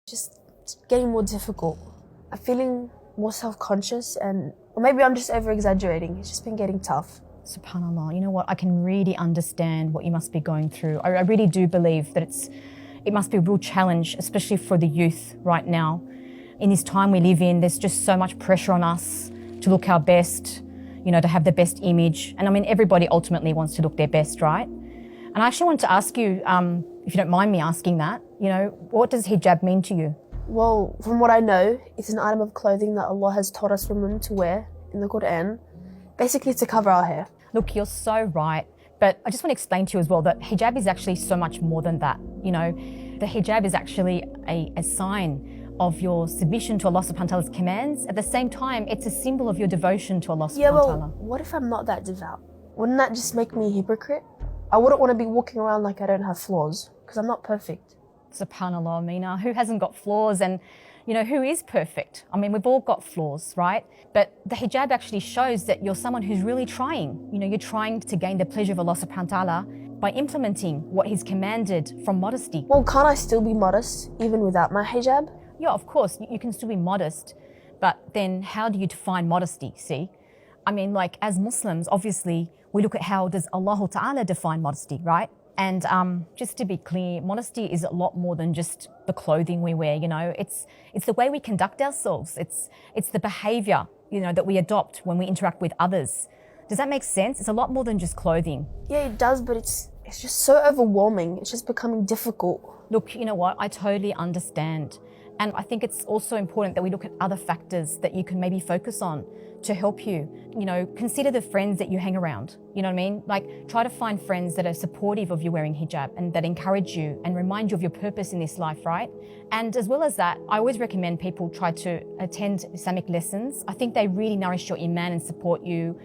Just getting more difficult. I'm feeling more self-conscious or maybe I'm just over-exaggerating. It's just been getting tough. SubhanAllah, you know what? I can really understand what you must be going through. I really do believe that it must be a real challenge, especially for the youth right now. In this time we live in, there's just so much pressure on us to look our best, to have the best image. And I mean, everybody ultimately wants to look their best, right? And I actually wanted to ask you, if you don't mind me asking that, what does hijab mean to you? Well, from what I know, it's an item of clothing that Allah has told us women to wear in the Quran, basically to cover our hair. Look, you're so right. But I just want to explain to you as well that hijab is actually so much more than that. The hijab is actually a sign of your submission to Allah subhanahu wa ta'ala's commands. At the same time, it's a symbol of your devotion to Allah subhanahu wa ta'ala. What if I'm not that devout? Wouldn't that just make me a hypocrite? I wouldn't want to be walking around like I don't have flaws, because I'm not perfect. SubhanAllah, Amina, who hasn't got flaws and, who is perfect? I mean, we've all got flaws, right? But the hijab actually shows that you're someone who's really trying. You're trying to gain the pleasure of Allah subhanahu wa ta'ala by implementing what He's commanded from modesty. Well, can't I still be modest even without my hijab? Yeah, of course, you can still be modest, but then how do you define modesty, see? I mean, as Muslims, obviously, we look at how does Allah Ta'ala define modesty, right? And just to be clear, modesty is a lot more than just the clothing we wear, It's the way we conduct ourselves. It's the behavior, that we adopt when we interact with others. Does that make sense? It's a lot more than just clothing. Yeah, it does, but it's just so overwhelming. It's just becoming difficult. Look, you know what? I totally understand. And I think it's also important that we look at other factors that you can maybe focus on to help you. Consider the friends that you hang around. You know what I mean? Try to find friends that are supportive of you wearing hijab and that encourage you and remind you of your purpose in this life, right? And as well as that, I always recommend people try to attend Islamic lessons. I think they really nourish your iman and support you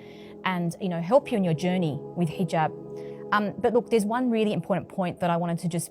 and, help you in your journey with hijab. But look, there's one really important point that I wanted to just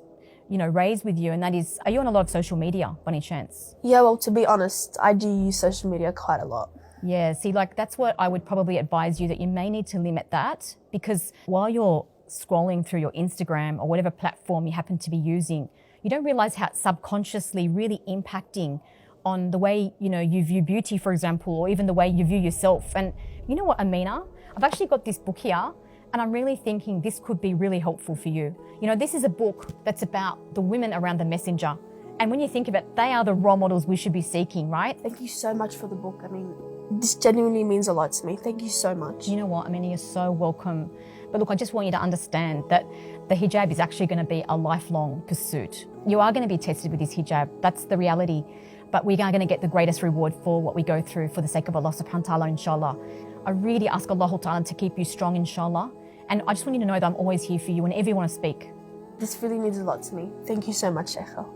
raise with you, and that is, are you on a lot of social media by any chance? Yeah, well, to be honest, I do use social media quite a lot. Yeah, see, that's what I would probably advise you, that you may need to limit that, because while you're scrolling through your Instagram or whatever platform you happen to be using, you don't realize how it's subconsciously really impacting on the way, you view beauty, for example, or even the way you view yourself. And you know what, Amina? I've actually got this book here, and I'm really thinking this could be really helpful for you. This is a book that's about the women around the messenger. And when you think of it, they are the role models we should be seeking, right? Thank you so much for the book. I mean, this genuinely means a lot to me. Thank you so much. You know what, Amina, you're so welcome. But look, I just want you to understand that the hijab is actually going to be a lifelong pursuit. You are going to be tested with this hijab. That's the reality. But we are going to get the greatest reward for what we go through for the sake of Allah subhanahu wa ta'ala, inshallah. I really ask Allah ta'ala to keep you strong, inshallah. And I just want you to know that I'm always here for you whenever you want to speak. This really means a lot to me. Thank you so much, Sheikha.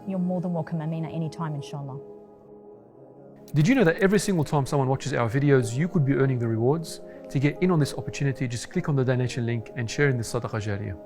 You're more than welcome, Amina, anytime, inshallah. Did you know that every single time someone watches our videos, you could be earning the rewards? To get in on this opportunity, just click on the donation link and share in the Sadaqah Jariyah.